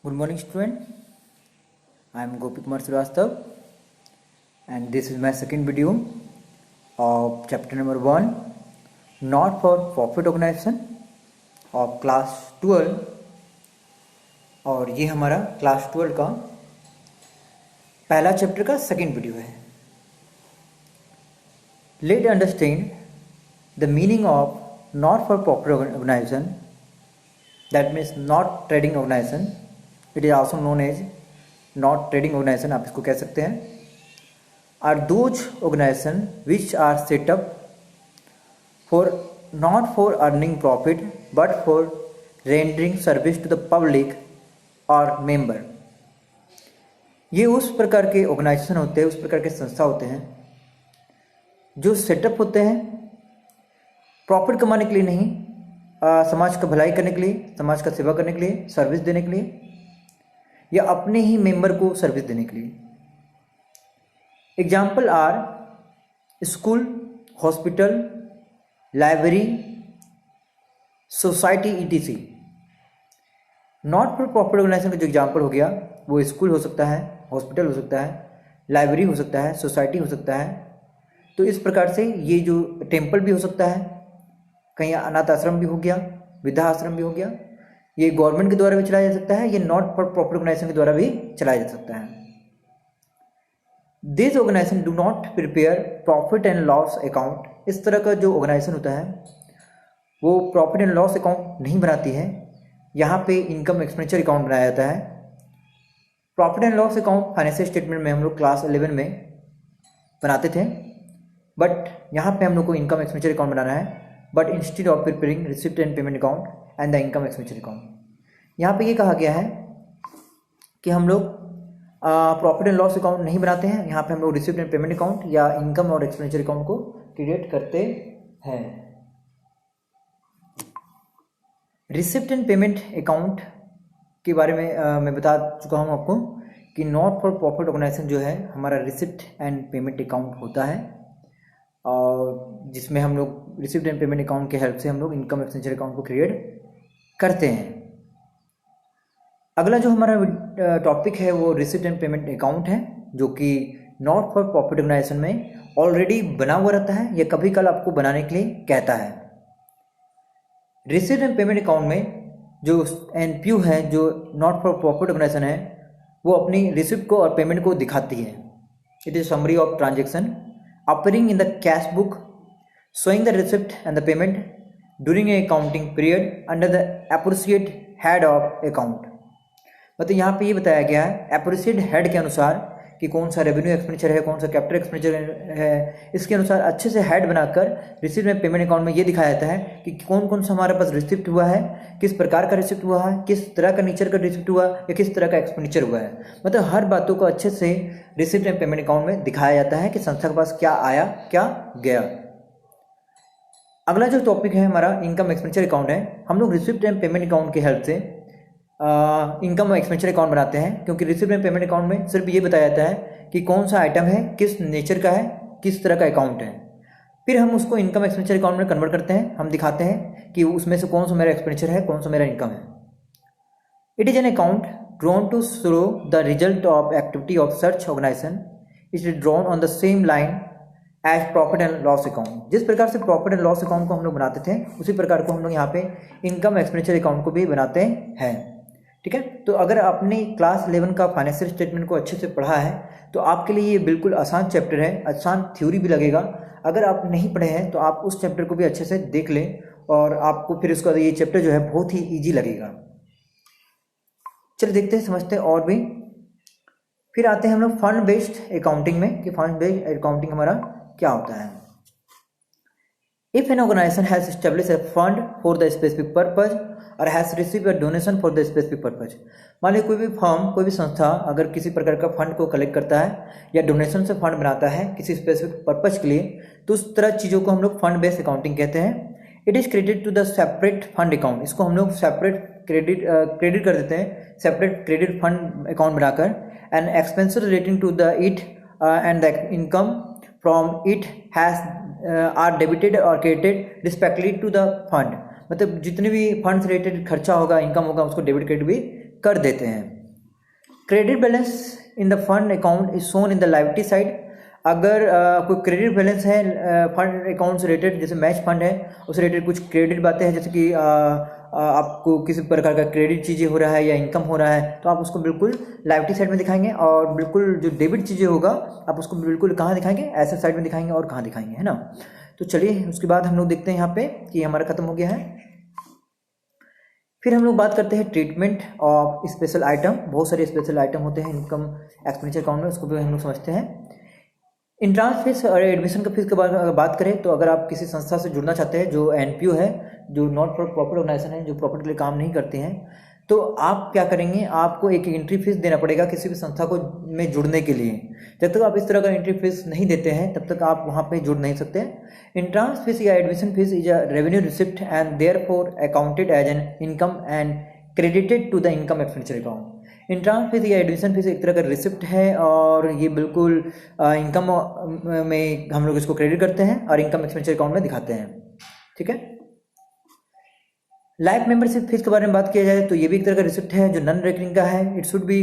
Good morning, student. I am Gopi Kumar Srivastav, and this is my second video of chapter number 1, Not for Profit Organization of class 12. और ये हमारा class 12 का पहला chapter का second video है. Let's understand the meaning of not for profit organization, that means not trading organization. It is also known as not trading organization, आप इसको कह सकते हैं. Are those organization which are set up for not for earning profit but for rendering service to the public or member. ये उस प्रकार के organisation होते हैं, उस प्रकार के संस्था होते हैं जो सेटअप होते हैं प्रॉफिट कमाने के लिए नहीं, समाज का भलाई करने के लिए, समाज का सेवा करने के लिए, सर्विस देने के लिए या अपने ही मेंबर को सर्विस देने के लिए. Example are school, hospital, library, society ETC. Not for profit organisation का जो एग्जाम्पल हो गया वो स्कूल हो सकता है, हॉस्पिटल हो सकता है, लाइब्रेरी हो सकता है, सोसाइटी हो सकता है. तो इस प्रकार से ये जो टेम्पल भी हो सकता है, कहीं अनाथ आश्रम भी हो गया, वृद्धा आश्रम भी हो गया, ये गवर्नमेंट के द्वारा भी चलाया जा सकता है, ये नॉट फॉर प्रॉफिट ऑर्गेनाइजेशन के द्वारा भी चलाया जा सकता है. This organisation do not prepare profit and loss account. इस तरह का जो ऑर्गेनाइजेशन होता है वो प्रॉफिट एंड लॉस अकाउंट नहीं बनाती है. यहाँ पे इनकम एक्सपेंडिचर अकाउंट बनाया जाता है. Profit and loss account financial statement में हम लोग क्लास 11 में बनाते थे, बट यहाँ पे हम लोग को इनकम एक्सपेंडिचर अकाउंट बनाना है. But instead of preparing receipt and payment account and the income expenditure account, यहाँ पे ये कहा गया है कि हम लोग प्रॉफिट एंड लॉस अकाउंट नहीं बनाते हैं. यहाँ पे हम लोग रिसिप्ट एंड पेमेंट अकाउंट या इनकम और एक्सपेंडिचर अकाउंट को क्रिएट करते हैं. रिसिप्ट एंड पेमेंट अकाउंट के बारे में मैं बता चुका हूँ आपको कि नॉट फॉर प्रॉफिट ऑर्गेनाइजेशन जो है हमारा रिसिप्ट एंड पेमेंट अकाउंट होता है, और जिसमें हम लोग रिसिप्ट एंड पेमेंट अकाउंट के हेल्प से हम लोग इनकम एक्सपेंडिचर अकाउंट को क्रिएट करते हैं. अगला जो हमारा टॉपिक है वो रिसिप्ट एंड पेमेंट अकाउंट है, जो कि नॉट फॉर प्रॉफिट ऑर्गेनाइजेशन में ऑलरेडी बना हुआ रहता है या कभी कल आपको बनाने के लिए कहता है. रिसिप्ट एंड पेमेंट अकाउंट में जो एनपीयू है, जो नॉट फॉर प्रॉफिट ऑर्गेनाइजेशन है, वो अपनी रिसिप्ट को और पेमेंट को दिखाती है. It is summary of transaction appearing in the cash book, showing the receipt and the payment during a accounting period under the appropriate head of account. मतलब यहाँ पे ये बताया गया है appropriate head के अनुसार कि कौन सा रेवेन्यू एक्सपेंडिचर है, कौन सा कैपिटल एक्सपेंडिचर है, इसके अनुसार अच्छे से हेड बनाकर रिसिप्ट में पेमेंट अकाउंट में ये दिखाया जाता है कि कौन कौन सा हमारे पास रिसिप्ट हुआ है, किस प्रकार का रिसिप्ट हुआ है, किस तरह का नेचर का रिसिप्ट हुआ या किस तरह का एक्सपेंडिचर हुआ है. मतलब हर बातों को अच्छे से रिसिप्ट एंड पेमेंट अकाउंट में दिखाया जाता है कि संस्था के पास क्या आया, क्या गया. अगला जो टॉपिक है हमारा इनकम एक्सपेंडिचर अकाउंट है. हम लोग रिसिप्ट एंड पेमेंट अकाउंट की हेल्प से इनकम एक्सपेंडिचर अकाउंट बनाते हैं, क्योंकि रिसिप्ट एंड पेमेंट अकाउंट में सिर्फ ये बताया जाता है कि कौन सा आइटम है, किस नेचर का है, किस तरह का अकाउंट है. फिर हम उसको इनकम एक्सपेंडिचर अकाउंट में कन्वर्ट करते हैं. हम दिखाते हैं कि उसमें से कौन सा मेरा एक्सपेंडिचर है, कौन सा मेरा इनकम है. It is an account drawn to show the result of activity of सर्च organisation. It is drawn on the same line as profit and loss account. जिस प्रकार से प्रॉफिट एंड लॉस अकाउंट को हम लोग बनाते थे, उसी प्रकार को हम लोग यहाँ पे इनकम एक्सपेंडिचर अकाउंट को भी बनाते हैं. ठीक है. तो अगर आपने क्लास 11 का फाइनेंशियल स्टेटमेंट को अच्छे से पढ़ा है तो आपके लिए ये बिल्कुल आसान चैप्टर है, आसान थ्योरी भी लगेगा. अगर आप नहीं पढ़े हैं तो आप उस चैप्टर को भी अच्छे से देख लें और आपको फिर उसका ये चैप्टर जो है बहुत ही ईजी लगेगा. चलिए देखते हैं, समझते हैं और भी. फिर आते हैं हम लोग फंड बेस्ड अकाउंटिंग में कि फंड बेस्ड अकाउंटिंग हमारा क्या होता है. If an organisation has establish a fund for the specific purpose और has receive a donation for the specific purpose. मान लीजिए कोई भी फर्म, कोई भी संस्था अगर किसी प्रकार का फंड को कलेक्ट करता है या डोनेशन से फंड बनाता है किसी स्पेसिफिक पर्पज के लिए, तो उस तरह चीज़ों को हम लोग फंड बेस्ड अकाउंटिंग कहते हैं. It is credit to the separate fund account. इसको हम लोग सेपरेट क्रेडिट कर देते हैं, सेपरेट क्रेडिट फंड अकाउंट बनाकर. And expenses relating to the it and the income from it has are debited और credited respectively to the fund. मतलब जितने भी फंड से रिलेटेड खर्चा होगा, इनकम होगा, उसको डेबिट क्रेडिट भी कर देते हैं। Credit balance in the fund account is shown in the liability side. अगर कोई क्रेडिट बैलेंस है फंड अकाउंट से रिलेटेड, जैसे मैच फंड है उससे रिलेटेड कुछ क्रेडिट बातें हैं, जैसे कि आपको किसी प्रकार का क्रेडिट चीज़ें हो रहा है या इनकम हो रहा है, तो आप उसको बिल्कुल लायबिलिटी साइड में दिखाएंगे। और बिल्कुल जो डेबिट चीज़ें होगा आप उसको बिल्कुल कहाँ दिखाएंगे, एसेट साइड में दिखाएंगे। और कहाँ दिखाएंगे, है ना। तो चलिए उसके बाद हम लोग देखते हैं यहाँ पे कि हमारा खत्म हो गया है। फिर हम लोग बात करते हैं ट्रीटमेंट ऑफ स्पेशल आइटम। बहुत सारे स्पेशल आइटम होते हैं इनकम एक्सपेंडिचर अकाउंट में, उसको भी हम लोग समझते हैं। इंट्रांस फीस और एडमिशन का फीस के बारे में अगर बात करें तो अगर आप किसी संस्था से जुड़ना चाहते हैं जो एनपीओ है, जो नॉट फॉर प्रॉफिट ऑर्गेनाइजेशन है, जो प्रॉफिट के लिए काम नहीं करती हैं, तो आप क्या करेंगे, आपको एक एंट्री फीस देना पड़ेगा किसी भी संस्था को में जुड़ने के लिए। जब तक आप इस तरह का एंट्री फीस नहीं देते हैं तब तक आप वहाँ पे जुड़ नहीं सकते। इंट्रांस फीस या admission fees is a revenue receipt and therefore accounted as an income and credited to the income expenditure account. Entrance fees या एडमिशन फीस एक तरह का रिसिप्ट है और ये बिल्कुल इनकम में हम लोग इसको क्रेडिट करते हैं और इनकम एक्सपेंडिचर अकाउंट में दिखाते हैं। ठीक है। लाइफ मेंबरशिप फीस के बारे में बात किया जाए तो ये भी एक तरह का रिसिप्ट है जो नॉन रेकरिंग का है। It should be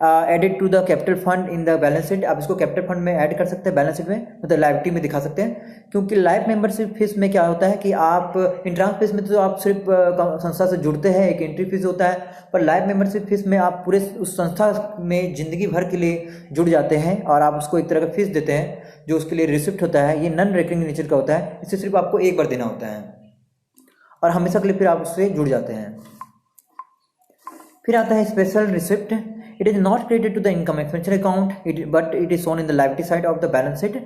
added to the capital fund in the balance sheet. आप इसको कैपिटल फंड में ऐड कर सकते हैं, बैलेंस शीट में, मतलब लायबिलिटी में दिखा सकते हैं। क्योंकि लाइफ मेंबरशिप फीस में क्या होता है कि आप इंट्रांस फीस में तो आप सिर्फ संस्था से जुड़ते हैं, एक एंट्री फीस होता है, पर लाइफ मेंबरशिप फीस में आप पूरे उस संस्था में ज़िंदगी भर के लिए जुड़ जाते हैं और आप उसको एक तरह का फीस देते हैं जो उसके लिए रिसिप्ट होता है। ये नॉन रेकरिंग नेचर का होता है, इसे सिर्फ आपको एक बार देना होता है और हमेशा के लिए फिर आप उससे जुड़ जाते हैं। फिर आता है special receipt. It is not credited to the income expenditure account but it is shown in the liability side of the balance sheet.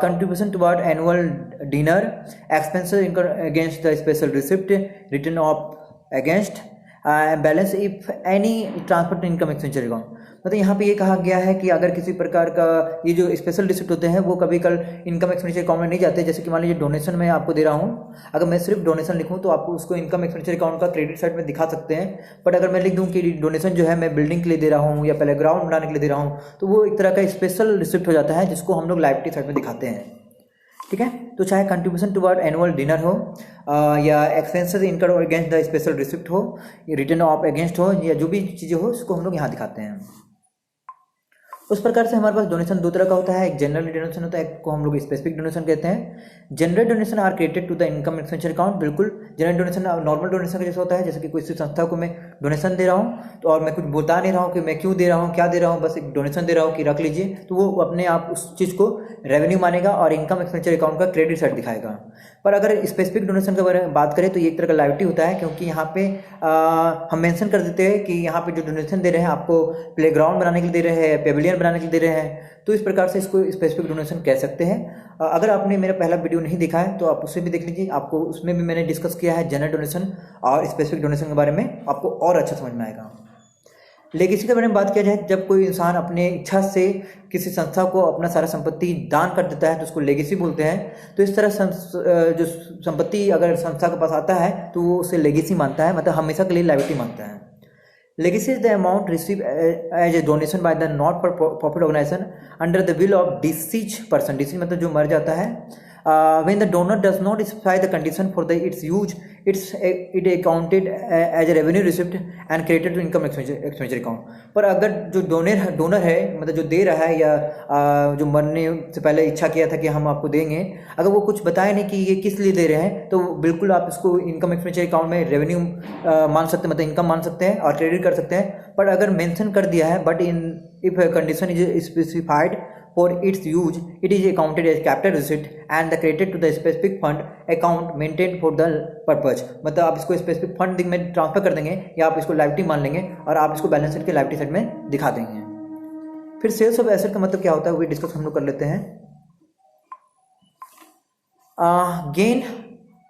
Contribution toward annual dinner expenses incurred against the special receipt written off against balance if any transfer to income expenditure account. मतलब यहाँ पे ये कहा गया है कि अगर किसी प्रकार का ये जो स्पेशल रिसिप्ट होते हैं वो कभी कल इनकम एक्सपेंडिचर अकाउंट में नहीं जाते। जैसे कि मान लीजिए डोनेशन मैं आपको दे रहा हूँ, अगर मैं सिर्फ डोनेशन लिखूँ तो आपको उसको इनकम एक्सपेंडिचर अकाउंट का क्रेडिट साइड में दिखा सकते हैं। बट अगर मैं लिख दूँ कि डोनेशन जो है मैं बिल्डिंग के लिए दे रहा हूँ या प्ले ग्राउंड बनाने के लिए दे रहा हूँ, तो वो एक तरह का स्पेशल रिसिप्ट हो जाता है जिसको हम लोग लायबिलिटी साइड में दिखाते हैं। ठीक है। तो चाहे कंट्रीब्यूशन टुवर्ड एनुअल डिनर हो या expenses incurred against the special receipt हो, रिटर्न ऑफ अगेंस्ट हो, या जो भी चीज़ें हो उसको हम लोग यहाँ दिखाते हैं। उस प्रकार से हमारे पास डोनेशन दो तरह का होता है, एक जनरल डोनेशन होता है, एक को हम लोग स्पेसिफिक डोनेशन कहते हैं। General donation are credited to the income expenditure account. बिल्कुल जनरल डोनेशन नॉर्मल डोनेशन का जैसा होता है, जैसे कि कोई संस्था को मैं डोनेशन दे रहा हूँ तो और मैं कुछ बता नहीं रहा हूँ कि मैं क्यों दे रहा हूँ, क्या दे रहा हूँ, बस एक डोनेशन दे रहा हूँ कि रख लीजिए, तो वो अपने आप उस चीज़ को रेवेन्यू मानेगा और इनकम एक्सपेंडिचर अकाउंट का क्रेडिट साइड दिखाएगा। पर अगर स्पेसिफिक डोनेशन के बारे में बात करें तो ये एक तरह का लायबिलिटी होता है, क्योंकि यहाँ पे हम मेंशन कर देते हैं कि यहाँ पे जो डोनेशन दे रहे हैं आपको प्लेग्राउंड बनाने के लिए दे रहे हैं, पेविलियन बनाने के लिए दे रहे हैं, तो इस प्रकार से इसको स्पेसिफिक डोनेशन कह सकते हैं। अगर आपने मेरा पहला वीडियो नहीं देखा है तो आप उसे भी देख लीजिए, आपको उसमें भी मैंने डिस्कस किया है जनरल डोनेशन और स्पेसिफिक डोनेशन के बारे में, आपको और अच्छा समझ में आएगा। लेगेसी के बारे में बात किया जाए, जब कोई इंसान अपने इच्छा से किसी संस्था को अपना सारा संपत्ति दान कर देता है तो उसको लेगेसी बोलते हैं। तो इस तरह जो संपत्ति अगर संस्था के पास आता है तो वो उसे लेगेसी मानता है, मतलब हमेशा के लिए लायबिलिटी मानता है। Legacy is the amount received as a donation by the not-for-profit organization under the will of deceased person. Deceased मतलब जो मर जाता है। When the donor does not specify the condition for its use, it accounted as a revenue receipt and credited to income expenditure account. पर अगर जो donor है, मतलब जो दे रहा है या जो मरने से पहले इच्छा किया था कि हम आपको देंगे, अगर वो कुछ बताए नहीं कि ये किस लिए दे रहे हैं, तो बिल्कुल आप इसको इनकम एक्सपेंडिचर अकाउंट में रेवेन्यू मान सकते हैं, मतलब इनकम मान सकते हैं और क्रेडिट कर सकते हैं। पर अगर मेंशन कर दिया है but if condition is specified for its use, it is accounted as capital receipt and credited to the specific fund account maintained for the purpose. मतलब आप इसको स्पेसिफिक फंड में ट्रांसफर कर देंगे या आप इसको लायबिलिटी मान लेंगे और आप इसको बैलेंस शीट के लायबिलिटी साइड में दिखा देंगे। फिर सेल्स ऑफ एसेट का मतलब क्या होता है वो डिस्कस हम लोग कर लेते हैं। Gain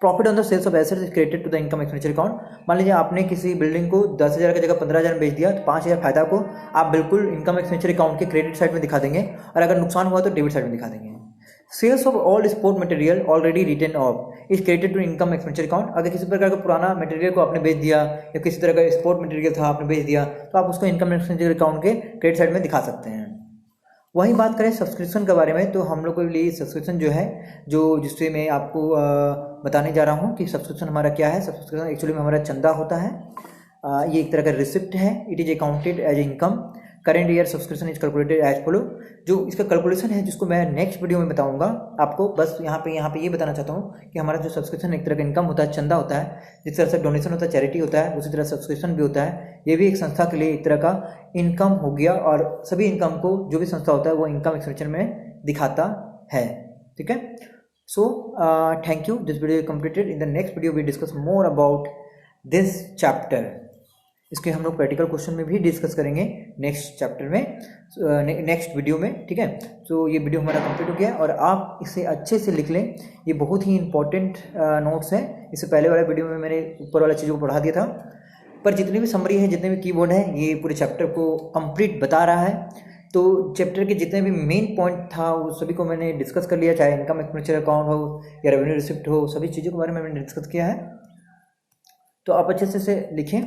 profit on the sales of assets is credited to the income expenditure account. मान लीजिए आपने किसी बिल्डिंग को 10,000 की जगह 15,000 बेच दिया, तो 5,000 फायदा को आप बिल्कुल इनकम एक्सपेंडिचर अकाउंट के क्रेडिट साइड में दिखा देंगे और अगर नुकसान हुआ तो डेबिट साइड में दिखा देंगे। Sales of all sport material already written off is credited to income expenditure account. अगर किसी प्रकार का पुराना मटेरियल को आपने बेच दिया या किसी तरह का स्पोर्ट मटेरियल था आपने बेच दिया, तो आप उसको इनकम एक्सपेंडिचर अकाउंट के क्रेडिट साइड में दिखा सकते हैं। वहीं बात करें सब्सक्रिप्शन के बारे में, तो हम लोग के लिए सब्सक्रिप्शन जो है, जो जिससे मैं आपको बताने जा रहा हूँ कि सब्सक्रिप्शन हमारा क्या है। सब्सक्रिप्शन एक्चुअली में हमारा चंदा होता है। ये एक तरह का रिसिप्ट है, it is accounted as income, current year subscription is calculated as follow. जो इसका कैलकुलेशन है जिसको मैं नेक्स्ट वीडियो में बताऊंगा आपको, बस यहाँ पे ये बताना चाहता हूँ कि हमारा जो सब्सक्रिप्शन एक तरह का इनकम होता है, चंदा होता है, जिस तरह से डोनेशन होता है, चैरिटी होता है, उसी तरह सब्सक्रिप्शन भी होता है। ये भी एक संस्था के लिए एक तरह का इनकम हो गया, और सभी इनकम को जो भी संस्था होता है वो इनकम एक्सपेंडिचर में दिखाता है। ठीक है, so thank you, this video completed. In the next video we discuss more about this chapter. इसके हम लोग प्रैक्टिकल क्वेश्चन में भी डिस्कस करेंगे नेक्स्ट चैप्टर में, नेक्स्ट वीडियो में। ठीक है, तो ये वीडियो हमारा कंप्लीट हो गया है और आप इसे अच्छे से लिख लें, ये बहुत ही इंपॉर्टेंट नोट्स हैं। इससे पहले वाले वीडियो में मैंने ऊपर वाला चीज़ों को पढ़ा दिया था, पर जितनी भी समरी है, जितने भी कीवर्ड है, ये पूरे चैप्टर को कंप्लीट बता रहा है। तो चैप्टर के जितने भी मेन पॉइंट था वो सभी को मैंने डिस्कस कर लिया, चाहे इनकम एक्सपेंडिचर अकाउंट हो या रेवेन्यू रिसिप्ट हो, सभी चीज़ों के बारे में मैंने डिस्कस किया है। तो आप अच्छे से लिखें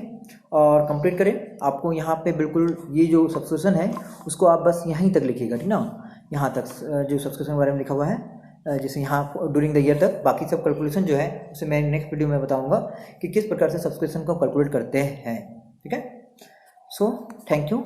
और कंप्लीट करें। आपको यहाँ पे बिल्कुल ये जो सब्सक्रिप्शन है उसको आप बस यहीं तक लिखिएगा, ठीक ना, यहाँ तक जो सब्सक्रिप्शन के बारे में लिखा हुआ है, जैसे यहाँ ड्यूरिंग द ईयर तक। बाकी सब कैलकुलेशन जो है उसे मैं नेक्स्ट वीडियो में बताऊँगा कि किस प्रकार से सब्सक्रिप्शन को कैलकुलेट करते हैं। ठीक है, सो थैंक यू।